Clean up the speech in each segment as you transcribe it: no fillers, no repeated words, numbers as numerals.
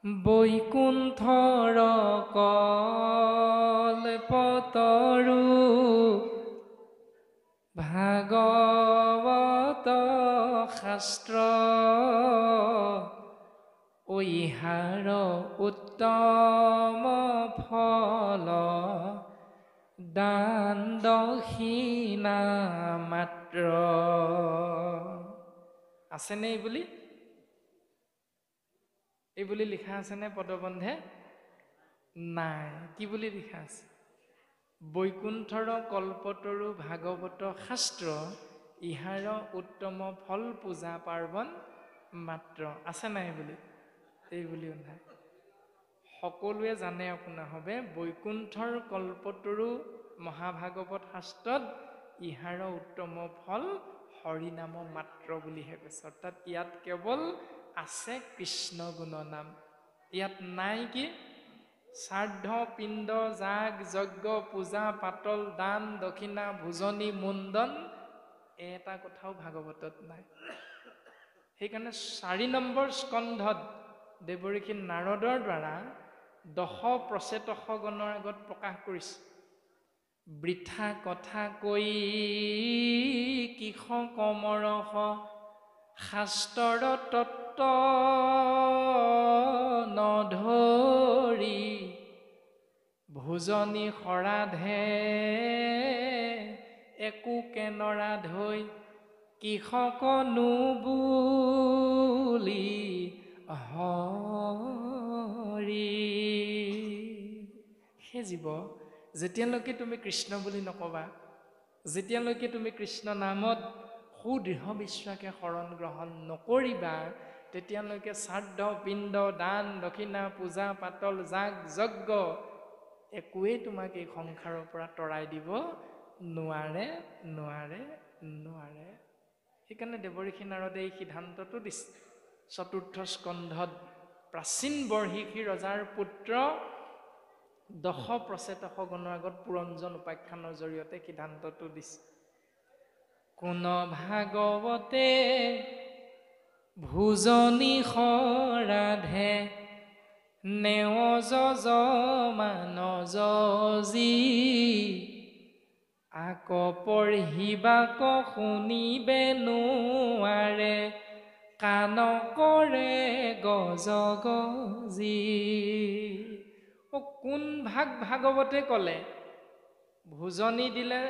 বৈকুণ্ঠৰ কল্পতৰু ভাগৱত শাস্ত্ৰ ঐহাৰ উত্তম ফল দান দক্ষিণা মাত্ৰ। আছেনে এই বুলি লিখা আছেনে পদবন্ধে? নাই। কি বুলি লিখা আছে? বৈকুণ্ঠৰ কল্পতৰু ভাগৱত শাস্ত্ৰ ইহাৰ উত্তম ফল পূজা পাৰ্বণ মাত্ৰ। আছে নাই এই বুলি নাই। সকলোৱে জানে আপোনাৰ হবে বৈকুণ্ঠৰ কল্পতৰু মহাভাগৱত শাস্ত্ৰত ইহাৰ উত্তম ফল হৰিনাম মাত্ৰ বুলিহে কৈছে। অৰ্থাৎ ইয়াত কেৱল আছে কৃষ্ণ গুণ নাম। ইয়াত নাই কি শ্ৰাদ্ধ পিণ্ড যাগ যজ্ঞ পূজা পাতল দান দক্ষিণা ভোজনী মুণ্ডন এটা কথাও ভাগৱতত নাই। সেইকাৰণে 4 নম্বৰ স্কন্ধত দেৱঋষি নাৰদৰ দ্বাৰা 10 প্ৰচেতসগণৰ আগত প্ৰকাশ কৰিছে। বৃথা কথা কৈ কিষ কমৰস শাস্ত্ৰৰ তত্ত্ব নধৰি ভোজনী সৰাধে একো কেনৰাধৈ কৃষক নুবুলি হৰি। সেই জীৱ যেতিয়ালৈকে তুমি কৃষ্ণ বুলি নকবা, যেতিয়ালৈকে তুমি কৃষ্ণ নামত সুদৃঢ় বিশ্বাসে শৰণ গ্ৰহণ নকৰিবা, তেতিয়ালৈকে শ্ৰাদ্ধ পিণ্ড দান দক্ষিণা পূজা পাতল যাগ যজ্ঞ একোৱেই তোমাক এই সংসাৰৰ পৰা তৰাই দিব নোৱাৰে। সেইকাৰণে দেৱঋষি নাৰদে এই সিদ্ধান্তটো দিছে। 4ৰ্থ স্কন্ধত প্ৰাচীন বৰ্হিষী ৰজাৰ পুত্ৰ 10 প্ৰচেতসগণৰ আগত পুৰঞ্জন উপাখ্যানৰ জৰিয়তে সিদ্ধান্তটো দিছে। কোন ভাগৱতে ভোজনী সৰাধে নেও যজমান যজি আক পঢ়িবাক শুনিবে নোৱাৰে কাণ কৰে গজ গজি। কোন ভাগৱতে কলে ভোজনী দিলে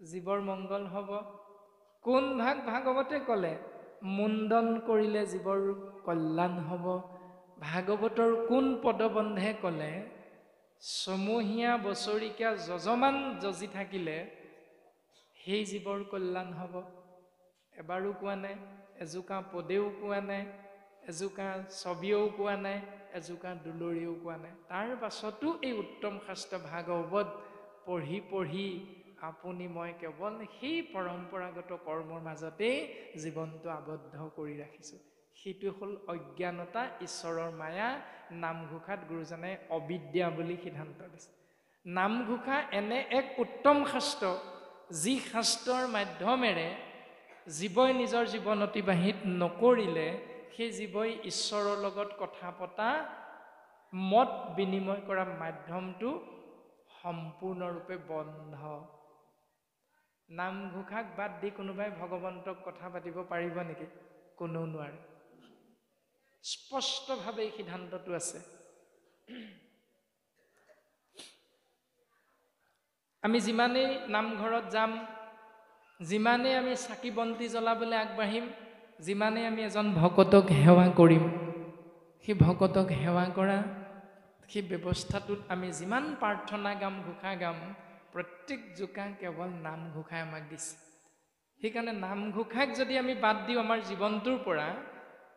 জীৱৰ মংগল হ'ব? কোন ভাগৱতে কলে মুণ্ডন কৰিলে জীৱৰ কল্যাণ হ'ব? ভাগৱতৰ কোন পদবন্ধে কলে ছমহীয়া বছৰিকীয়া যজমান যজি থাকিলে সেই জীৱৰ কল্যাণ হ'ব? এবাৰো কোৱা নাই, এজোকা পদেও কোৱা নাই, এজোকা ছবিও কোৱা নাই, এজোকা দুলৰিও কোৱা নাই। তাৰ পাছতো এই উত্তম শাস্ত্ৰ ভাগৱত পঢ়ি আপুনি মই কেৱল সেই পৰম্পৰাগত কৰ্মৰ মাজতেই জীৱনটো আবদ্ধ কৰি ৰাখিছোঁ। সেইটো হ'ল অজ্ঞানতা, ঈশ্বৰৰ মায়া। নামঘোষাত গুৰুজনাই অবিদ্যা বুলি সিদ্ধান্ত দিছে। নামঘোষা এনে এক উত্তম শাস্ত্ৰ যি শাস্ত্ৰৰ মাধ্যমেৰে জীৱই নিজৰ জীৱন অতিবাহিত নকৰিলে সেই জীৱই ঈশ্বৰৰ লগত কথা পতা মত বিনিময় কৰা মাধ্যমটো সম্পূৰ্ণৰূপে বন্ধ। নামঘোষাক বাদ দি কোনোবাই ভগৱন্তক কথা পাতিব পাৰিব নেকি? কোনেও নোৱাৰে। স্পষ্টভাৱে এই সিদ্ধান্তটো আছে। আমি যিমানেই নামঘৰত যাম, যিমানেই আমি চাকি বন্তি জ্বলাবলৈ আগবাঢ়িম, যিমানেই আমি এজন ভকতক সেৱা কৰিম, সেই ভকতক সেৱা কৰা সেই ব্যৱস্থাটোত আমি যিমান প্ৰাৰ্থনা গাম ঘোষা গাম, প্ৰত্যেক জোকা কেৱল নামঘোষাই আমাক দিছে। সেইকাৰণে নামঘোষাক যদি আমি বাদ দিওঁ আমাৰ জীৱনটোৰ পৰা,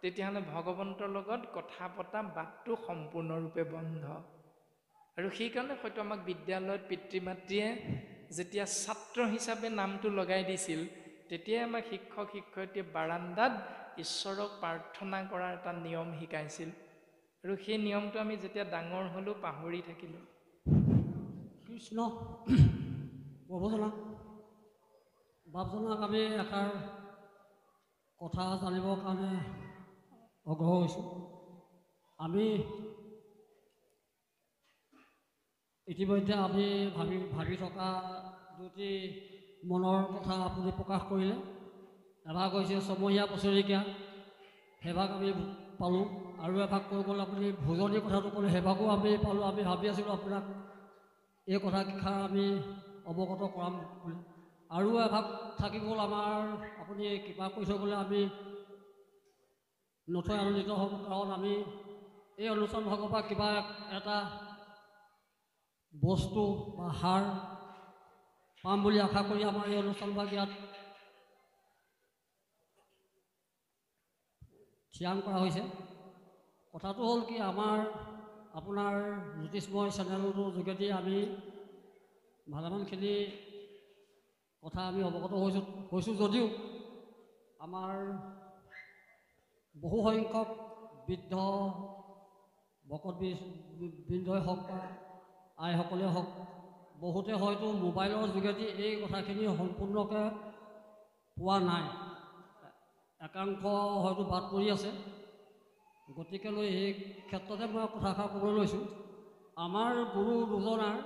তেতিয়াহ'লে ভগৱন্তৰ লগত কথা পতা বাটটো সম্পূৰ্ণৰূপে বন্ধ। আৰু সেইকাৰণে হয়তো আমাক বিদ্যালয়ত পিতৃ মাতৃয়ে যেতিয়া ছাত্ৰ হিচাপে নামটো লগাই দিছিল, তেতিয়াই আমাক শিক্ষক শিক্ষয়িত্ৰীয়ে বাৰান্দাত ঈশ্বৰক প্ৰাৰ্থনা কৰাৰ এটা নিয়ম শিকাইছিল। আৰু সেই নিয়মটো আমি যেতিয়া ডাঙৰ হ'লো পাহৰি থাকিলোঁ। কৃষ্ণ প্ৰভুজনা বাপজনাক আমি এষাৰ কথা জানিবৰ কাৰণে আগ্ৰহ হৈছোঁ। আমি ইতিমধ্যে আমি ভাবি থকা দুটি মনৰ কথা আপুনি প্ৰকাশ কৰিলে। এভাগ হৈছে ছমহীয়া বছৰেকীয়া, সেইভাগ আমি পালোঁ, আৰু এভাগ কৈ গ'ল আপুনি ভোজনীৰ কথাটো ক'লে, সেইভাগো আমি পালোঁ। আমি ভাবি আছিলোঁ আপোনাক এই কথাকেইষাৰ আমি অৱগত কৰাম বুলি। আৰু এভাগ থাকি গ'ল আমাৰ, আপুনি কৃপা কৰি থৈ গ'লে আমি নথৈ আনন্দিত হ'ম, কাৰণ আমি এই অনুষ্ঠান ভাগৰ পৰা কিবা এটা বস্তু বা সাৰ পাম বুলি আশা কৰি আমাৰ এই অনুষ্ঠানভাগ ইয়াত থিৰাং কৰা হৈছে। কথাটো হ'ল কি, আমাৰ আপোনাৰ জ্যোতিষময় চেনেলটোৰ যোগেদি আমি ভালেমানখিনি কথা আমি অৱগত হৈছোঁ যদিও আমাৰ বহু সংখ্যক বৃদ্ধ ভকত বৃন্দই হওক বা আইসকলে হওক, বহুতে হয়তো মোবাইলৰ যোগেদি এই কথাখিনি সম্পূৰ্ণকৈ পোৱা নাই, একাংশ হয়তো বাদ পৰি আছে। গতিকেলৈ এই ক্ষেত্ৰতে মই কথাষাৰ ক'বলৈ লৈছোঁ। আমাৰ গুৰু দুজনাৰ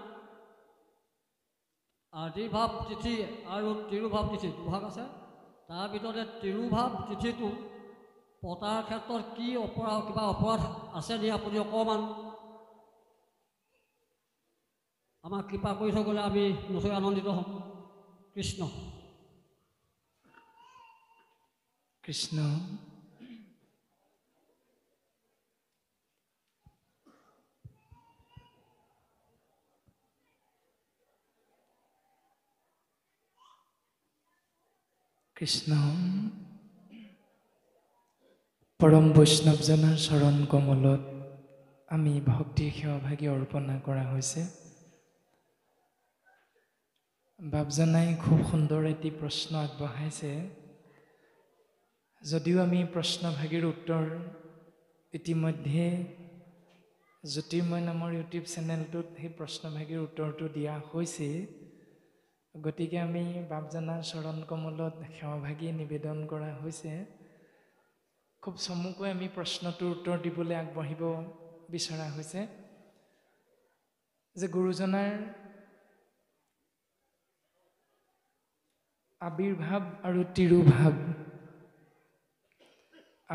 আদিৰ্ভাৱ তিথি আৰু তিৰুভাৱ তিথি দুভাগ আছে। তাৰ ভিতৰতে তিৰুভাৱ তিথিটো পতাৰ ক্ষেত্ৰত কি কিবা অপৰাধ আছে নি? আপুনি অকণমান আমাক কৃপা কৰি থৈ গ'লে আমি নথৈ আনন্দিত হ'ম। কৃষ্ণ কৃষ্ণ। কৃষ্ণ। পৰম বৈষ্ণৱজনৰ চৰণ কমলত আমি ভক্তিৰ সেৱাভাগী অৰ্পণা কৰা হৈছে। বাপজনাই খুব সুন্দৰ এটি প্ৰশ্ন আগবঢ়াইছে। যদিও আমি প্ৰশ্নভাগীৰ উত্তৰ ইতিমধ্যে জ্যোতিৰ্ময় নামৰ ইউটিউব চেনেলটোত সেই প্ৰশ্নভাগীৰ উত্তৰটো দিয়া হৈছে, গতিকে আমি বাপজনাৰ চৰণ কমলত সেৱাভাগী নিবেদন কৰা হৈছে। খুব চমুকৈ আমি প্ৰশ্নটোৰ উত্তৰ দিবলৈ আগবাঢ়িব বিচৰা হৈছে যে গুৰুজনাৰ আবিৰ্ভাৱ আৰু তিৰুভাৱ।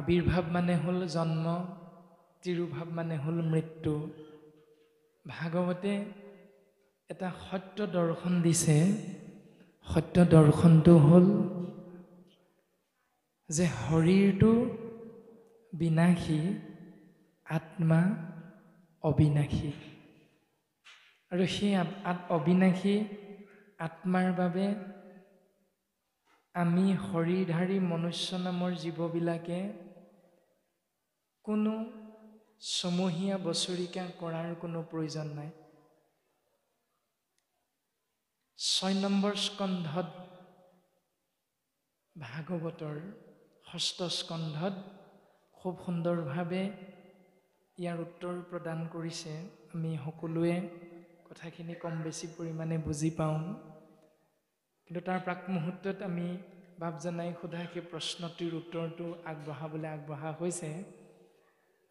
আবিৰ্ভাৱ মানে হ'ল জন্ম, তিৰুভাৱ মানে হ'ল মৃত্যু। ভাগৱতে এটা সত্য দৰ্শন দিছে। সত্য দৰ্শনটো হ'ল যে শৰীৰটো বিনাশী, আত্মা অবিনাশী। আৰু সেই অবিনাশী আত্মাৰ বাবে আমি শৰীৰধাৰী মনুষ্য নামৰ জীৱবিলাকে কোনো ছমহীয়া বছৰিকা কৰাৰ কোনো প্ৰয়োজন নাই। 6 নম্বৰ স্কন্ধত ভাগৱতৰ 6ষ্ঠ স্কন্ধত খুব সুন্দৰভাৱে ইয়াৰ উত্তৰ প্ৰদান কৰিছে। আমি সকলোৱে কথাখিনি কম বেছি পৰিমাণে বুজি পাওঁ, কিন্তু তাৰ প্ৰাক মুহূৰ্তত আমি বাপজনাই সোধা সেই প্ৰশ্নটিৰ উত্তৰটো আগবঢ়া হৈছে।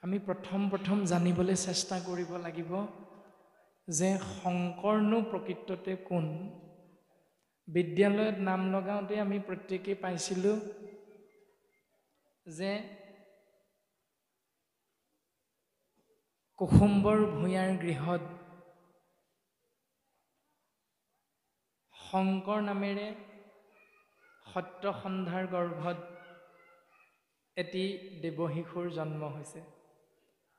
আমি প্ৰথম জানিবলৈ চেষ্টা কৰিব লাগিব যে শংকৰনো প্ৰকৃততে কোন? বিদ্যালয়ত নাম লগাওঁতে আমি প্ৰত্যেকেই পাইছিলোঁ যে কুসুম্বৰ ভূঞাৰ গৃহত শংকৰ নামেৰে সত্যসন্ধাৰ গৰ্ভত এটি দেৱশিশুৰ জন্ম হৈছে,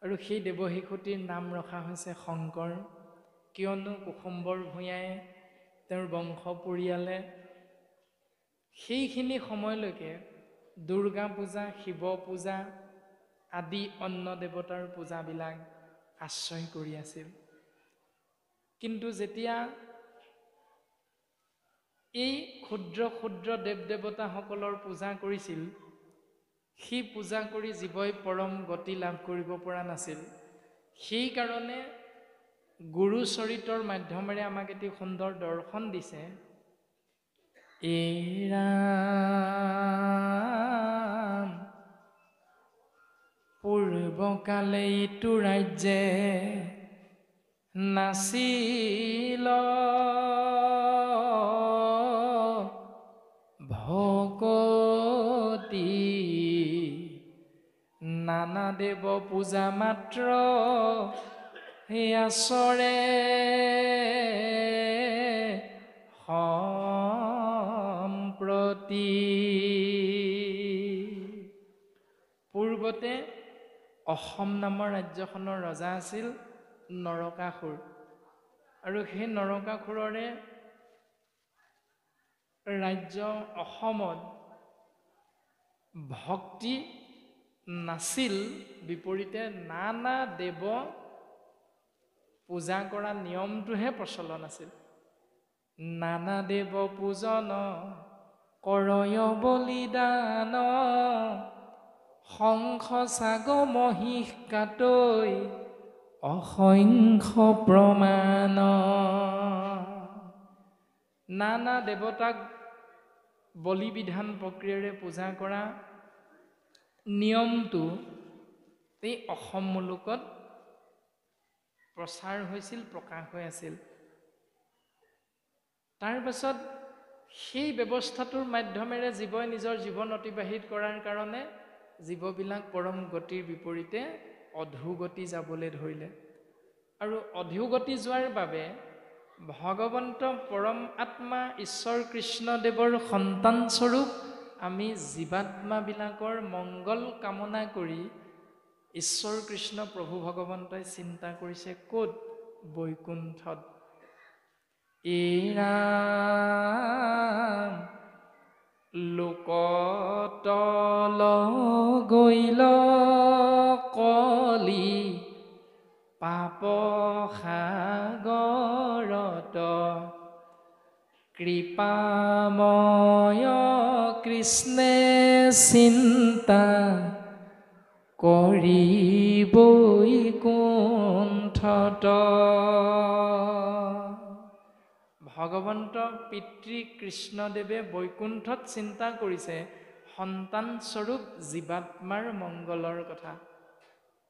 আৰু সেই দেৱশিশুটিৰ নাম ৰখা হৈছে শংকৰ। কিয়নো কুসুম্বৰ ভূঞাই তেওঁৰ বংশ পৰিয়ালে সেইখিনি সময়লৈকে দুৰ্গা পূজা, শিৱ পূজা আদি অন্য দেৱতাৰ পূজাবিলাক আশ্ৰয় কৰি আছিল। কিন্তু যেতিয়া এই ক্ষুদ্ৰ ক্ষুদ্ৰ দেৱ দেৱতাসকলৰ পূজা কৰিছিল, সেই পূজা কৰি জীৱই পৰম গতি লাভ কৰিব পৰা নাছিল। সেইকাৰণে গুৰু চৰিতৰ মাধ্যমেৰে আমাক এটি সুন্দৰ দৰ্শন দিছে। এই ৰাম পূৰ্বকালে ইটো ৰাজ্যে নাছিল ভকতি, নানা দেৱ পূজা মাত্ৰ আচৰে সম্প্ৰতি। পূৰ্বতে অসম নামৰ ৰাজ্যখনৰ ৰজা আছিল নৰকাসুৰ, আৰু সেই নৰকাসুৰৰে ৰাজ্য অসমত ভক্তি নাছিল, বিপৰীতে নানা দেৱ পূজা কৰা নিয়মটোহে প্ৰচলন আছিল। নানা দেৱ পূজন কৰয় বলিদান, শংখ চাগ মহিষ কাটৈ অসংখ্য প্ৰমাণ। নানা দেৱতাক বলি বিধান প্ৰক্ৰিয়াৰে পূজা কৰা নিয়মটো এই অসম মুলুকত প্ৰচাৰ হৈছিল, প্ৰকাশ হৈ আছিল। তাৰ পাছত সেই ব্যৱস্থাটোৰ মাধ্যমেৰে জীৱই নিজৰ জীৱন অতিবাহিত কৰাৰ কাৰণে জীৱবিলাক পৰম গতিৰ বিপৰীতে অধোগতি যাবলৈ ধৰিলে, আৰু অধোগতি যোৱাৰ বাবে ভগৱন্ত পৰম আত্মা ঈশ্বৰ কৃষ্ণদেৱৰ সন্তানস্বৰূপ আমি জীৱাত্মাবিলাকৰ মংগল কামনা কৰি ঈশ্বৰ কৃষ্ণ প্ৰভু ভগৱন্তই চিন্তা কৰিছে ক'ত? বৈকুণ্ঠত। ৰাম লোকতল গৈল কলি পাপ সাগৰত, কৃপাময় কৃষ্ণে চিন্তা কৰি বৈকুণ্ঠত। ভগৱন্ত পিতৃ কৃষ্ণদেৱে বৈকুণ্ঠত চিন্তা কৰিছে সন্তানস্বৰূপ জীৱাত্মাৰ মংগলৰ কথা,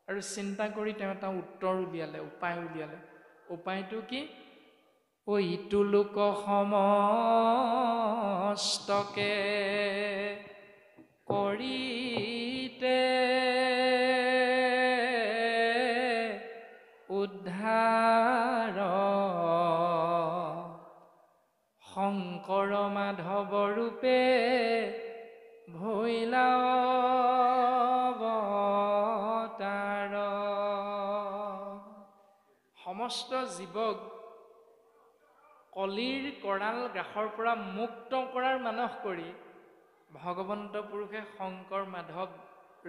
আৰু চিন্তা কৰি তেওঁ এটা উত্তৰ উলিয়ালে, উপায় উলিয়ালে। উপায়টো কি? ইটো লোক সমস্তকে কৰিতে উদ্ধাৰ, শংকৰ মাধৱ ৰূপে ভৈলা অৱতাৰ। সমস্ত জীৱক কলিৰ কৰাল গ্ৰাসৰ পৰা মুক্ত কৰাৰ মানস কৰি ভগৱন্ত পুৰুষে শংকৰ মাধৱ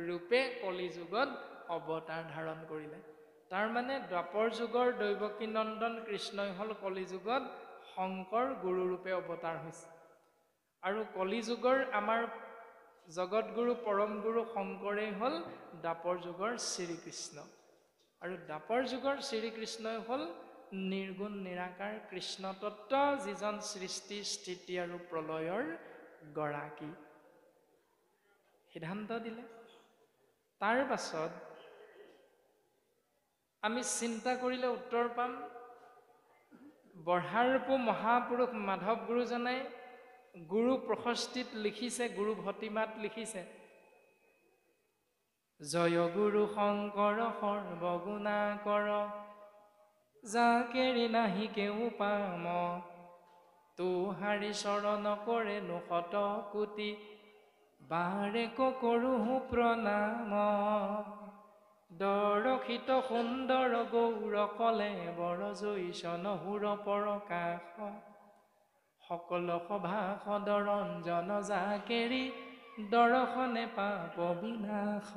ৰূপে কলি যুগত অৱতাৰ ধাৰণ কৰিলে। তাৰমানে দ্বাপৰ যুগৰ দৈৱকী নন্দন কৃষ্ণই হ'ল কলি যুগত শংকৰ গুৰু ৰূপে অৱতাৰ হৈছে, আৰু কলি যুগৰ আমাৰ জগতগুৰু পৰম গুৰু শংকৰেই হ'ল দ্বাপৰ যুগৰ শ্ৰীকৃষ্ণ, আৰু দ্বাপৰ যুগৰ শ্ৰীকৃষ্ণই হ'ল নিৰ্গুণ নিৰাকাৰ কৃষ্ণ তত্ত্ব, যিজন সৃষ্টি স্থিতি আৰু প্ৰলয়ৰ গৰাকী। সিদ্ধান্ত দিলে। তাৰ পাছত আমি চিন্তা কৰিলে উত্তৰ পাম। বঢ়াৰপো মহাপুৰুষ মাধৱ গুৰুজনাই গুৰু প্ৰশস্তিত লিখিছে, গুৰু ভতিমাত লিখিছে, জয় গুৰু শংকৰ সৰ্বগুণাকৰ, যাকেৰি নাহি কেও পাম, তোহাৰি চৰণ কৰে নুশত কোটি, বাৰে কৰো প্ৰণাম। দৰক্ষিত সুন্দৰ গৌৰ কলে বৰ জৈছন হুৰ প্ৰকাশ, সকল সভা সদৰঞ্জন যাকেৰি দৰ্শনে পাপ বিনাশ।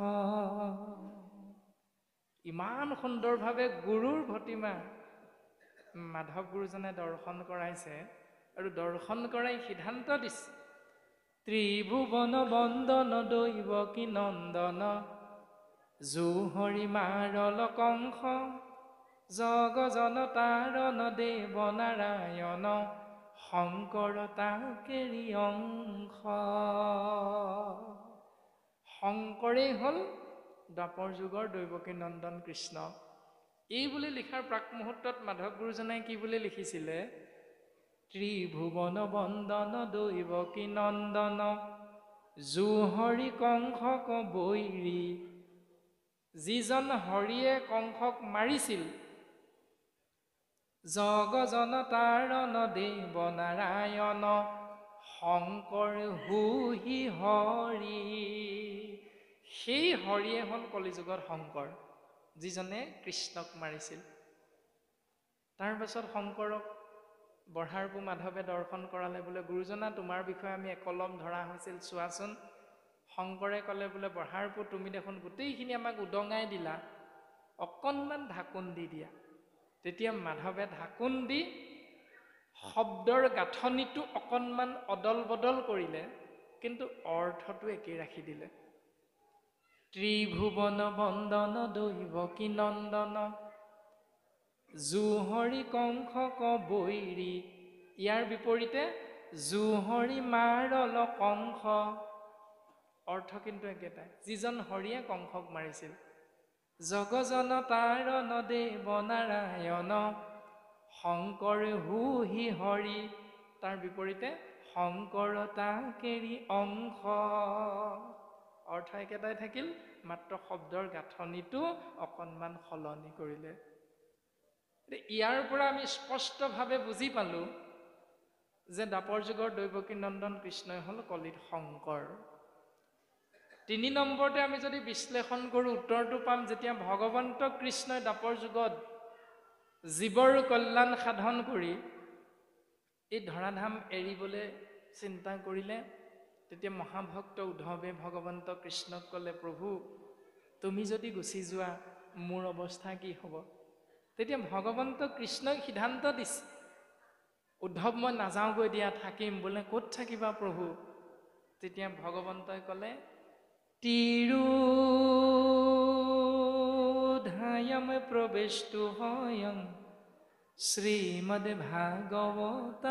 ইমান সুন্দৰভাৱে গুৰুৰ ভতিমা মাধৱ গুৰুজনে দৰ্শন কৰাইছে, আৰু দৰ্শন কৰাই সিদ্ধান্ত দিছে, ত্ৰিভুৱন বন্দন দৈৱকী নন্দন, জুহৰি মাৰল কংস, জগ জনতাৰণ দেৱ নাৰায়ণ, শংকৰ তাকেৰি অংশ। শংকৰেই হ'ল দ্বাপৰ যুগৰ দৈৱকী নন্দন কৃষ্ণ। এই বুলি লিখাৰ প্ৰাক মুহূৰ্তত মাধৱ গুৰুজনাই কি বুলি লিখিছিলে? ত্ৰিভুৱন বন্দন দৈৱকী নন্দন জুহৰি কংসক বৈৰী। যিজন হৰিয়ে কংসক মাৰিছিল, জগজন তাৰণ দেৱ নাৰায়ণ শংকৰ হুহি হৰি। সেই হৰিয়ে হ'ল কলিযুগত শংকৰ, যিজনে কৃষ্ণক মাৰিছিল। তাৰ পাছত শংকৰক বঢ়াৰপু মাধৱে দৰ্শন কৰালে, বোলে গুৰুজনা তোমাৰ বিষয়ে আমি একলম ধৰা হৈছিল, চোৱাচোন। শংকৰে ক'লে, বোলে বঢ়াৰপু তুমি দেখোন গোটেইখিনি আমাক উদঙাই দিলা, অকণমান ঢাকোন দি দিয়া। তেতিয়া মাধৱে ঢাকোন দি শব্দৰ গাঁথনিটো অকণমান অদল বদল কৰিলে, কিন্তু অৰ্থটো একেই ৰাখি দিলে। ত্ৰিভুৱন বন্দন দৈৱকী নন্দন জুহৰি কংসক বৈৰী। ইয়াৰ বিপৰীতে জুহৰি মাৰল কংস। অৰ্থ কিন্তু একেটাই, যিজন হৰিয়ে কংসক মাৰিছিল। জগজন তাৰণ দেৱ নাৰায়ণ শংকৰ হুহি হৰি। তাৰ বিপৰীতে শংকৰ তাকেৰি অংশ। অৰ্থ একেটাই থাকিল, মাত্ৰ শব্দৰ গাঁথনিটো অকণমান সলনি কৰিলে। ইয়াৰ পৰা আমি স্পষ্টভাৱে বুজি পালো যে দ্বাপৰ যুগৰ দৈৱকী নন্দন কৃষ্ণই হ'ল কলিত শংকৰ। ৩ নম্বৰতে আমি যদি বিশ্লেষণ কৰোঁ, উত্তৰটো পাম, যেতিয়া ভগৱন্ত কৃষ্ণই দ্বাপৰ যুগত জীৱৰ কল্যাণ সাধন কৰি এই ধৰাধাম এৰিবলৈ চিন্তা কৰিলে, তেতিয়া মহাভক্ত উদ্ধৱে ভগৱন্ত কৃষ্ণক ক'লে, প্ৰভু তুমি যদি গুচি যোৱা মোৰ অৱস্থা কি হ'ব? তেতিয়া ভগৱন্ত কৃষ্ণই সিদ্ধান্ত দিছে, উদ্ধৱ মই নাযাওঁগৈ দিয়া, থাকিম। বোলে ক'ত থাকিবা প্ৰভু? তেতিয়া ভগৱন্তই ক'লে, তিৰোধায়ম প্ৰৱেশতু হয়ং শ্ৰীমদ ভাগৱতাৰ্ণৱম।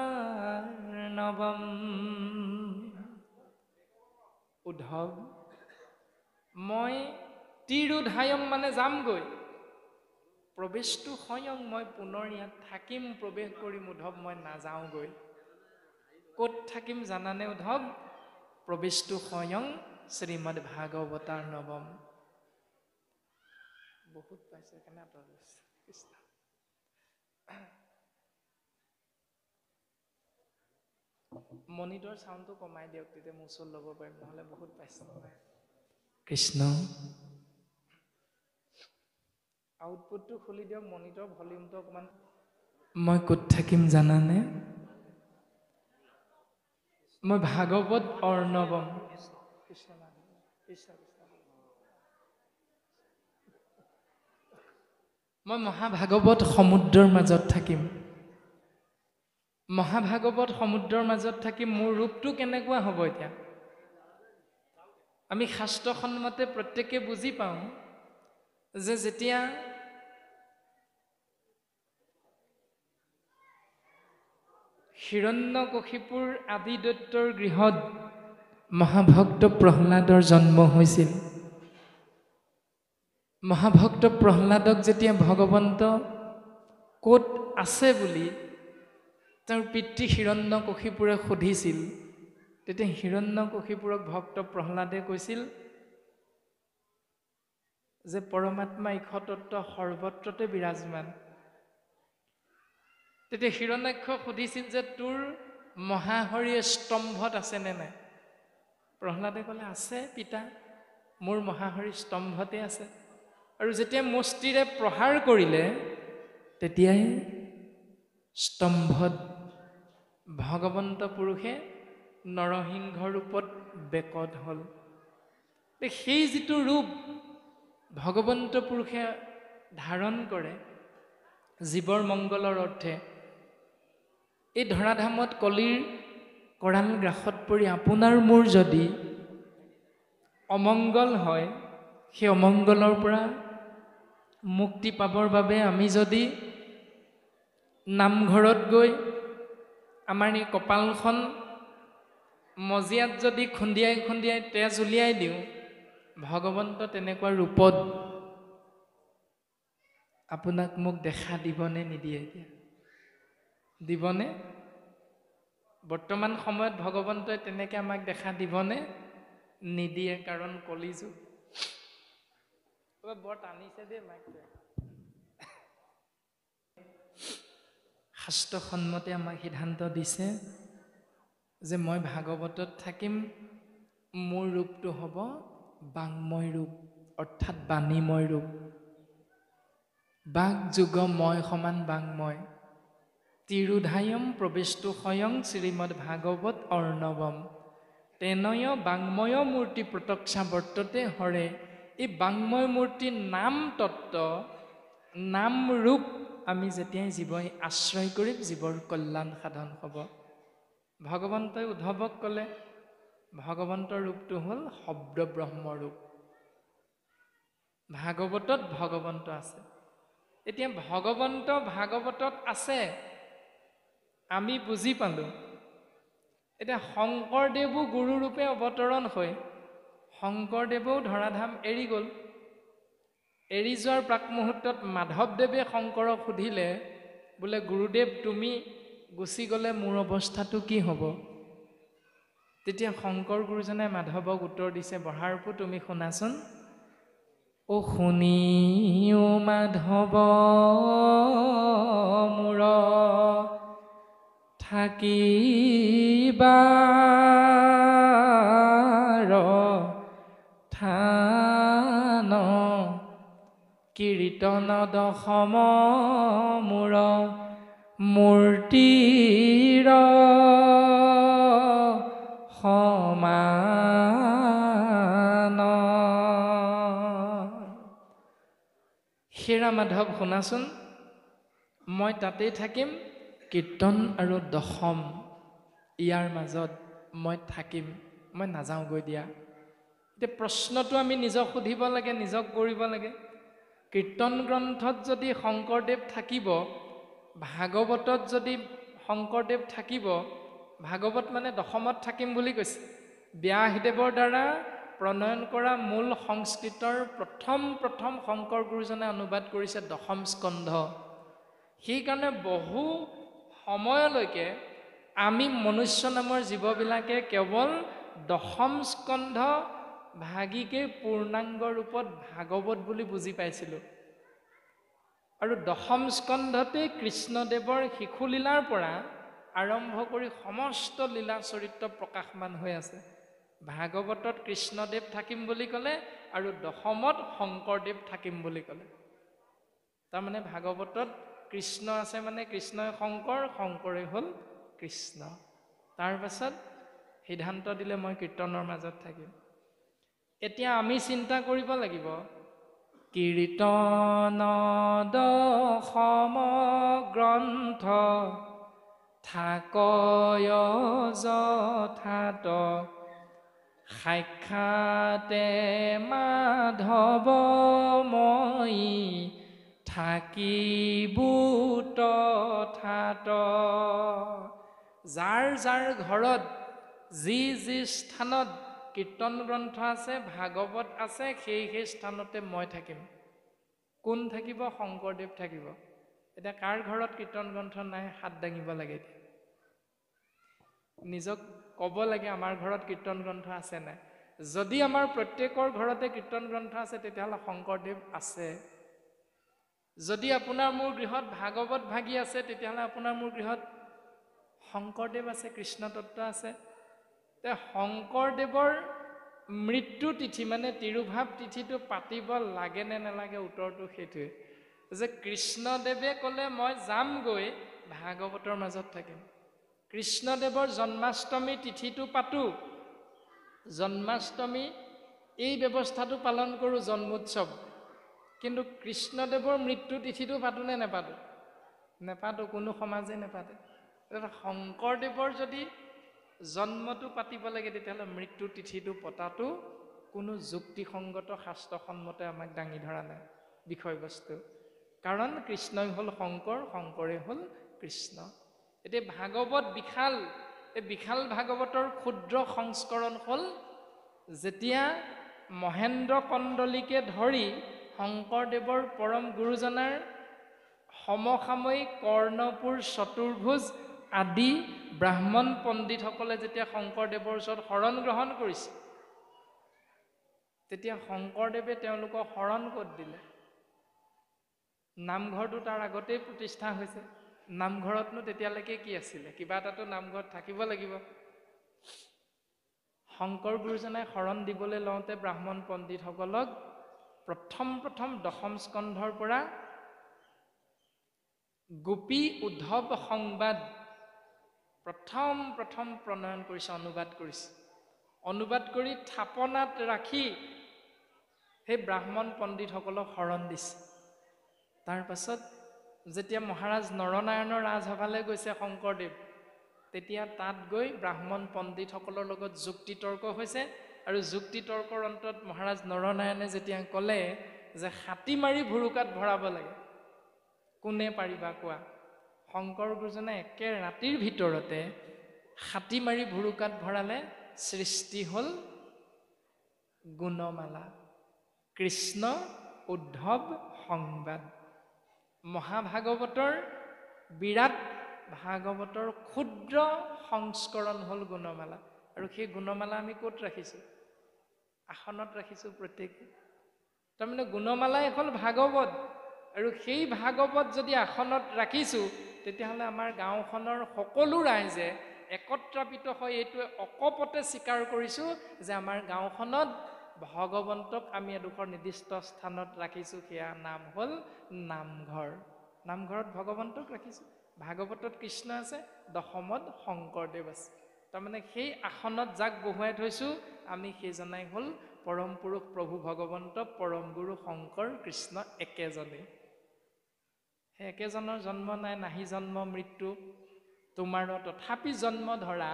উদ্ধৱ মই তিৰোধায়ম মানে যামগৈ, প্ৰৱেশটো হয়ং মই পুনৰ ইয়াত থাকিম, প্ৰৱেশ কৰিম। উদ্ধৱ মই নাযাওঁগৈ। ক'ত থাকিম জানানে উদ্ধৱ? প্ৰৱেশটো হয়ং শ্ৰীমদ ভাগৱতাৰ্ণৱম। বহুত পাইছে কেনে কৃষ্ণ। মনিটৰ চাউণ্ডটো কমাই দিয়ক, তেতিয়া মোৰ ওচৰত ল'ব পাৰিম, নহ'লে বহুত পাইছে। কৃষ্ণ আউটপুটটো খুলি দিয়ক, মনিটৰ ভলিউমটো অকণমান। মই ক'ত থাকিম জানানে? মই ভাগৱত অৰ্ণৱম। কৃষ্ণ কৃষ্ণ মই মহাভাগৱত সমুদ্ৰৰ মাজত থাকিম। মহাভাগৱত সমুদ্ৰৰ মাজত থাকিম। মোৰ ৰূপটো কেনেকুৱা হ'ব? এতিয়া আমি শাস্ত্ৰসন্মতে প্ৰত্যেকে বুজি পাওঁ যে যেতিয়া হিৰণ্যকশিপুৰ আদি দৈত্যৰ গৃহত মহাভক্ত প্ৰহ্লাদৰ জন্ম হৈছিল, মহাভক্ত প্ৰহ্লাদক যেতিয়া ভগৱন্ত ক'ত আছে বুলি তেওঁৰ পিতৃ হিৰণ্যকশিপুৰে সুধিছিল, তেতিয়া হিৰণ্যকশিপুৰক ভক্ত প্ৰহ্লাদে কৈছিল যে পৰমাত্মা ইক্ষতত্ত্ব সৰ্বত্ৰতে বিৰাজমান। তেতিয়া হিৰণ্যাক্ষক সুধিছিল যে তোৰ মহাহৰিয়ে স্তম্ভত আছেনে নাই? প্ৰহ্লাদে ক'লে, আছে পিতা, মোৰ মহাহৰি স্তম্ভতে আছে। আৰু যেতিয়া মুষ্টিৰে প্ৰহাৰ কৰিলে, তেতিয়াই স্তম্ভত ভগৱন্ত পুৰুষে নৰসিংহ ৰূপত বেকত হ'ল। সেই যিটো ৰূপ ভগৱন্ত পুৰুষে ধাৰণ কৰে জীৱৰ মংগলৰ অৰ্থে, এই ধৰাধামত কলিৰ কৰাল গ্ৰাসত পৰি আপোনাৰ মোৰ যদি অমংগল হয়, সেই অমংগলৰ পৰা মুক্তি পাবৰ বাবে আমি যদি নামঘৰত গৈ আমাৰ এই কপালখন মজিয়াত যদি খুন্দিয়াই খুন্দিয়াই তেজ উলিয়াই দিওঁ, ভগৱন্ত তেনেকুৱা ৰূপত আপোনাক মোক দেখা দিবনে নিদিয়ে এতিয়া? দিবনে? বৰ্তমান সময়ত ভগৱন্তই তেনেকৈ আমাক দেখা দিবনে? নিদিয়ে, কাৰণ কলিযুগ। বৰ টানিছে দেই মাইকটোৱে। শাস্ত্ৰসন্মতে আমাক সিদ্ধান্ত দিছে যে মই ভাগৱতত থাকিম, মোৰ ৰূপটো হ'ব বাংময় ৰূপ, অৰ্থাৎ বাণীময় ৰূপ। বাক যুগ মই সমান বাংময়, তিৰুধায়ম প্ৰবিষ্টু স্বয়ং শ্ৰীমদ ভাগৱত অৰ্ণৱম, তেনয় বাংময় মূৰ্তি প্ৰতক্ষা বৰ্ততে হৰে। এই বাংময় মূৰ্তিৰ নাম তত্ত্ব, নাম ৰূপ আমি যেতিয়াই জীৱই আশ্ৰয় কৰিম, জীৱৰ কল্যাণ সাধন হ'ব। ভগৱন্তই উদ্ধৱক ক'লে ভগৱন্তৰ ৰূপটো হ'ল শব্দ ব্ৰহ্ম ৰূপ। ভাগৱতত ভগৱন্ত আছে। এতিয়া ভগৱন্ত ভাগৱতত আছে, আমি বুজি পালোঁ। এতিয়া শংকৰদেৱো গুৰুৰূপে অৱতৰণ হৈ শংকৰদেৱেও ধৰাধাম এৰি গ'ল। এৰি যোৱাৰ প্ৰাক মুহূৰ্তত মাধৱদেৱে শংকৰক সুধিলে, বোলে গুৰুদেৱ তুমি গুচি গ'লে মোৰ অৱস্থাটো কি হ'ব? তেতিয়া শংকৰ গুৰুজনে মাধৱক উত্তৰ দিছে, বঢ়াৰপো তুমি শুনাচোন। অ শুনিও মাধৱ মোৰ থাকিবাৰ থান, কীৰ্তন দশম মোৰ মূৰ্তিৰ সমান। হেৰা মাধৱ শুনাচোন, মই তাতেই থাকিম, কীৰ্তন আৰু দশম ইয়াৰ মাজত মই থাকিম, মই নাযাওঁগৈ দিয়া। এতিয়া প্ৰশ্নটো আমি নিজক সুধিব লাগে, নিজক কৰিব লাগে। কীৰ্তন গ্ৰন্থত যদি শংকৰদেৱ থাকিব, ভাগৱতত যদি শংকৰদেৱ থাকিব, ভাগৱত মানে দশমত থাকিম বুলি কৈছে। ব্যাসদেৱৰ দ্বাৰা প্ৰণয়ন কৰা মূল সংস্কৃতৰ প্ৰথম শংকৰ গুৰুজনে অনুবাদ কৰিছে দশম স্কন্ধ। সেইকাৰণে বহু সময়লৈকে আমি মনুষ্য নামৰ জীৱবিলাকে কেৱল দশম স্কন্ধ ভাগিকে পূৰ্ণাংগ ৰূপত ভাগৱত বুলি বুজি পাইছিলোঁ। আৰু দশম স্কন্ধতে কৃষ্ণদেৱৰ শিশুলীলাৰ পৰা আৰম্ভ কৰি সমস্ত লীলা চৰিত্ৰ প্ৰকাশমান হৈ আছে। ভাগৱতত কৃষ্ণদেৱ থাকিম বুলি ক'লে আৰু দশমত শংকৰদেৱ থাকিম বুলি ক'লে। তাৰমানে ভাগৱতত কৃষ্ণ আছে মানে কৃষ্ণই শংকৰ, শংকৰে হ'ল কৃষ্ণ। তাৰ পাছত সিদ্ধান্ত দিলে মই কীৰ্তনৰ মাজত থাকিম। এতিয়া আমি চিন্তা কৰিব লাগিব, কীৰ্তন দশম গ্ৰন্থ থাকয় যথাত, সাক্ষাতে মাধৱ মই থাকিবো তথাত। যাৰ যাৰ ঘৰত যি যি স্থানত কীৰ্তন গ্ৰন্থ আছে, ভাগৱত আছে, সেই স্থানতে মই থাকিম। কোন থাকিব? শংকৰদেৱ থাকিব। এতিয়া কাৰ ঘৰত কীৰ্তন গ্ৰন্থ নাই? হাত দাঙিব লাগে। নিজক ক'ব লাগে আমাৰ ঘৰত কীৰ্তন গ্ৰন্থ আছে নাই। যদি আমাৰ প্ৰত্যেকৰ ঘৰতে কীৰ্তন গ্ৰন্থ আছে, তেতিয়াহ'লে শংকৰদেৱ আছে। যদি আপোনাৰ মোৰ গৃহত ভাগৱত ভাগি আছে, তেতিয়াহ'লে আপোনাৰ মোৰ গৃহত শংকৰদেৱ আছে, কৃষ্ণ তত্ত্ব আছে। শংকৰদেৱৰ মৃত্যু তিথি মানে তিৰুভাৱ তিথিটো পাতিব লাগে নে নালাগে? উত্তৰটো সেইটোৱে যে কৃষ্ণদেৱে ক'লে মই যামগৈ, ভাগৱতৰ মাজত থাকিম। কৃষ্ণদেৱৰ জন্মাষ্টমী তিথিটো পাতোঁ, জন্মাষ্টমী এই ব্যৱস্থাটো পালন কৰোঁ, জন্মোৎসৱ। কিন্তু কৃষ্ণদেৱৰ মৃত্যু তিথিটো পাতোঁ নে নেপাতোঁ? নেপাতোঁ, কোনো সমাজে নেপাতে। শংকৰদেৱৰ যদি জন্মটো পাতিব লাগে, তেতিয়াহ'লে মৃত্যু তিথিটো পতাটো কোনো যুক্তিসংগত শাস্ত্ৰসন্মতে আমাক দাঙি ধৰা নাই বিষয়বস্তু। কাৰণ কৃষ্ণই হ'ল শংকৰ, শংকৰে হ'ল কৃষ্ণ। এতিয়া ভাগৱত বিশাল, এই বিশাল ভাগৱতৰ ক্ষুদ্ৰ সংস্কৰণ হ'ল যেতিয়া মহেন্দ্ৰ কণ্ডলীকে ধৰি শংকৰদেৱৰ পৰম গুৰুজনাৰ সমসাময়িক কৰ্ণপুৰ চতুৰ্ভুজ আদি ব্ৰাহ্মণ পণ্ডিতসকলে যেতিয়া শংকৰদেৱৰ ওচৰত শৰণ গ্ৰহণ কৰিছে, তেতিয়া শংকৰদেৱে তেওঁলোকক শৰণ ক'ত দিলে? নামঘৰটো তাৰ আগতেই প্ৰতিষ্ঠা হৈছে। নামঘৰতনো তেতিয়ালৈকে কি আছিলে? কিবা এটাতো নামঘৰত থাকিব লাগিব। শংকৰ গুৰুজনাই শৰণ দিবলৈ লওঁতে ব্ৰাহ্মণ পণ্ডিতসকলক প্ৰথম দশম স্কন্ধৰ পৰা গোপী উদ্ধৱ সংবাদ প্ৰথম প্ৰণয়ন কৰিছে, অনুবাদ কৰিছে। অনুবাদ কৰি থাপনাত ৰাখি সেই ব্ৰাহ্মণ পণ্ডিতসকলক শৰণ দিছে। তাৰ পাছত যেতিয়া মহাৰাজ নৰনাৰায়ণৰ ৰাজসভালৈ গৈছে শংকৰদেৱ, তেতিয়া তাত গৈ ব্ৰাহ্মণ পণ্ডিতসকলৰ লগত যুক্তি তৰ্ক হৈছে, আৰু যুক্তি তৰ্কৰ অন্তত মহাৰাজ নৰনাৰায়ণে যেতিয়া ক'লে যে হাতী মাৰি ভুৰুকাত ভৰাব লাগে, কোনে পাৰিবা কোৱা? শংকৰ গুৰুজনে একে ৰাতিৰ ভিতৰতে হাতী মাৰি ভুৰুকাত ভৰালে। সৃষ্টি হ'ল গুণমালা, কৃষ্ণ উদ্ধৱ সংবাদ। মহাভাগৱতৰ বিৰাট ভাগৱতৰ ক্ষুদ্ৰ সংস্কৰণ হ'ল গুণমালা। আৰু সেই গুণমালা আমি ক'ত ৰাখিছোঁ? আসনত ৰাখিছোঁ প্ৰত্যেকে। তাৰমানে গুণমালাই হ'ল ভাগৱত, আৰু সেই ভাগৱত যদি আসনত ৰাখিছোঁ, তেতিয়াহ'লে আমাৰ গাঁওখনৰ সকলো ৰাইজে একত্ৰাপিত হৈ এইটোৱে অকপতে স্বীকাৰ কৰিছোঁ যে আমাৰ গাঁওখনত ভগৱন্তক আমি এডোখৰ নিৰ্দিষ্ট স্থানত ৰাখিছোঁ। সেয়া নাম হ'ল নামঘৰ। নামঘৰত ভগৱন্তক ৰাখিছোঁ। ভাগৱতত কৃষ্ণ আছে, দশমত শংকৰদেৱ আছে। তাৰমানে সেই আসনত যাক বহুৱাই থৈছোঁ, আমি সেইজনাই হ'ল পৰম পুৰুষ প্ৰভু ভগৱন্ত, পৰম গুৰু শংকৰ কৃষ্ণ একেজনেই। সেই একেজনৰ জন্ম নাই, নাহি জন্ম মৃত্যু তোমাৰ, তথাপি জন্ম ধৰা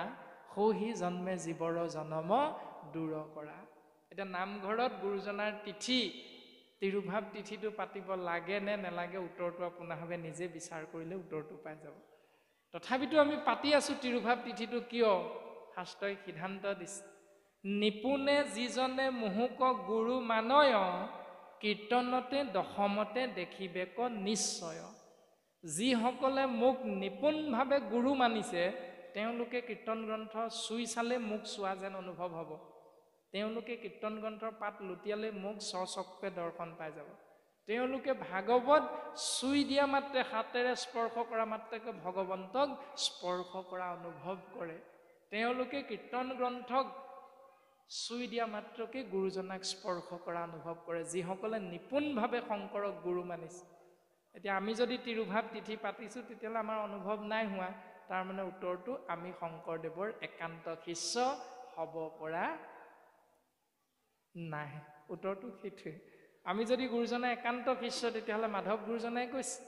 সৌহি জন্মে জীৱৰ জনম দূৰ কৰা। এতিয়া নামঘৰত গুৰুজনাৰ তিথি, তিৰুভাৱ তিথিটো পাতিব লাগে নে নেলাগে, উত্তৰটো আপোনাভাৱে নিজে বিচাৰ কৰিলে উত্তৰটো পাই যাব। তথাপিতো আমি পাতি আছোঁ তিৰুভাৱ তিথিটো। কিয়? শাস্ত্ৰই সিদ্ধান্ত দিছে, নিপুণে যিজনে মোহোক গুৰু মানয়, কীৰ্তনতে দশমতে দেখিবেক নিশ্চয়। যিসকলে মোক নিপুণভাৱে গুৰু মানিছে, তেওঁলোকে কীৰ্তন গ্ৰন্থ চুই চালে মোক চোৱা যেন অনুভৱ হ'ব। তেওঁলোকে কীৰ্তন গ্ৰন্থৰ পাত লুটিয়ালে মোক স্বচক্ষে দৰ্শন পাই যাব। তেওঁলোকে ভাগৱত চুই দিয়া মাত্ৰে, হাতেৰে স্পৰ্শ কৰা মাত্ৰকে ভগৱন্তক স্পৰ্শ কৰা অনুভৱ কৰে। তেওঁলোকে কীৰ্তন গ্ৰন্থক চুই দিয়া মাত্ৰকে গুৰুজনাক স্পৰ্শ কৰা অনুভৱ কৰে, যিসকলে নিপুণভাৱে শংকৰক গুৰু মানিছে। এতিয়া আমি যদি তিৰুভাৱ তিথি পাতিছোঁ, তেতিয়াহ'লে আমাৰ অনুভৱ নাই হোৱা। তাৰমানে উত্তৰটো আমি শংকৰদেৱৰ একান্ত শিষ্য হ'ব পৰা নাই। উত্তৰটো সেইটোৱে। আমি যদি গুৰুজনাৰ একান্ত শিষ্য, তেতিয়াহ'লে মাধৱ গুৰুজনাই কৈছে,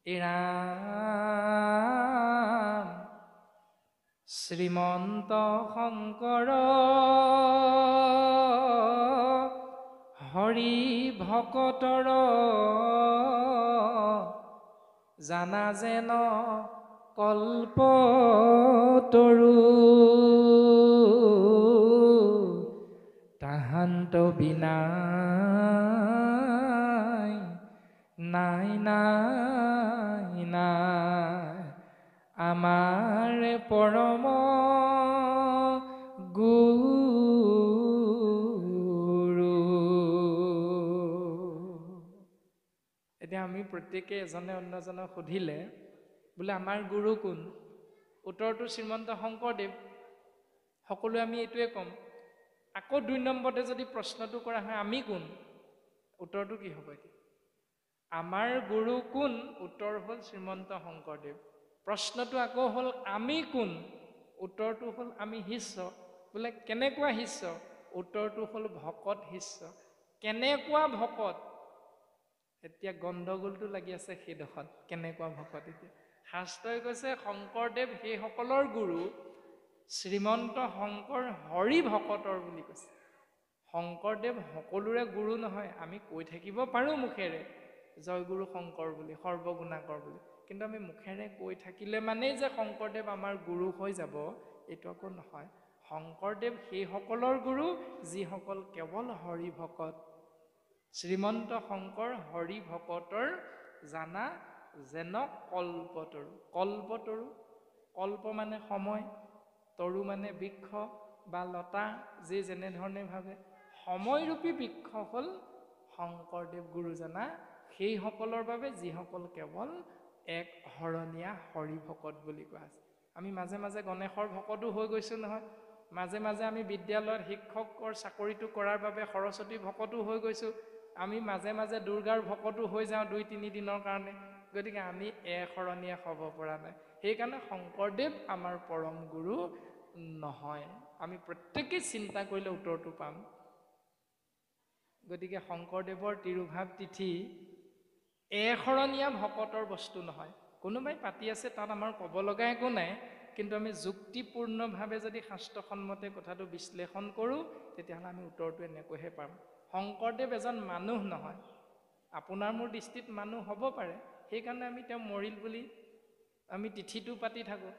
ৰাম শ্ৰীমন্ত শংকৰ হৰি ভকতৰ জানা যেন কল্পতৰু, তাহান্ত বিনা নাই নাই নাই, আমাৰ পৰম গুৰু। এতিয়া আমি প্ৰত্যেকে এজনে অন্যজনক সুধিলে, বোলে আমাৰ গুৰু কোন? উত্তৰটো শ্ৰীমন্ত শংকৰদেৱ। সকলোৱে আমি এইটোৱে ক'ম। আকৌ ২ নম্বৰতে যদি প্ৰশ্নটো কৰা হয়, আমি কোন? উত্তৰটো কি হ'ব? এতিয়া আমাৰ গুৰু কোন? উত্তৰ হ'ল শ্ৰীমন্ত শংকৰদেৱ। প্ৰশ্নটো আকৌ হ'ল আমি কোন? উত্তৰটো হ'ল আমি শিষ্য। বোলে কেনেকুৱা শিষ্য? উত্তৰটো হ'ল ভকত শিষ্য। কেনেকুৱা ভকত? এতিয়া গণ্ডগোলটো লাগি আছে সেইডোখৰত, কেনেকুৱা ভকত। এতিয়া শাস্ত্ৰই কৈছে শংকৰদেৱ সেইসকলৰ গুৰু, শ্ৰীমন্ত শংকৰ হৰি ভকতৰ বুলি কৈছে। শংকৰদেৱ সকলোৰে গুৰু নহয়। আমি কৈ থাকিব পাৰোঁ মুখেৰে জয়গুৰু শংকৰ বুলি, সৰ্বগুণাকৰ বুলি, কিন্তু আমি মুখেৰে কৈ থাকিলে মানেই যে শংকৰদেৱ আমাৰ গুৰু হৈ যাব, এইটো আকৌ নহয়। শংকৰদেৱ সেইসকলৰ গুৰু যিসকল কেৱল হৰি ভকত। শ্ৰীমন্ত শংকৰ হৰি ভকতৰ জানা যেন কল্পতৰু। কল্পতৰু, কল্প মানে সময়, তৰু মানে বৃক্ষ বা লতা, যে যেনেধৰণে ভাবে। সময়ৰূপী বৃক্ষ হ'ল শংকৰদেৱ গুৰুজনা, সেইসকলৰ বাবে যিসকল কেৱল এক হৰণীয়া হৰি ভকত বুলি কোৱা আছে। আমি মাজে মাজে গণেশৰ ভকতো হৈ গৈছোঁ নহয়, মাজে মাজে আমি বিদ্যালয়ত শিক্ষকৰ চাকৰিটো কৰাৰ বাবে সৰস্বতী ভকতো হৈ গৈছোঁ, আমি মাজে মাজে দুৰ্গাৰ ভকতো হৈ যাওঁ 2-3 দিনৰ কাৰণে। গতিকে আমি এশৰণীয়া হ'ব পৰা নাই। সেইকাৰণে শংকৰদেৱ আমাৰ পৰম গুৰু নহয়। আমি প্ৰত্যেকেই চিন্তা কৰিলে উত্তৰটো পাম। গতিকে শংকৰদেৱৰ তিৰুভাৱ তিথি এশৰণীয়া ভকতৰ বস্তু নহয়। কোনোবাই পাতি আছে, তাত আমাৰ ক'ব লগা একো নাই, কিন্তু আমি যুক্তিপূৰ্ণভাৱে যদি শাস্ত্ৰসন্মতে কথাটো বিশ্লেষণ কৰোঁ, তেতিয়াহ'লে আমি উত্তৰটো এনেকৈহে পাম। শংকৰদেৱ এজন মানুহ নহয়। আপোনাৰ মোৰ দৃষ্টিত মানুহ হ'ব পাৰে, সেইকাৰণে আমি তেওঁ মৰিল বুলি আমি তিথিটো পাতি থাকোঁ।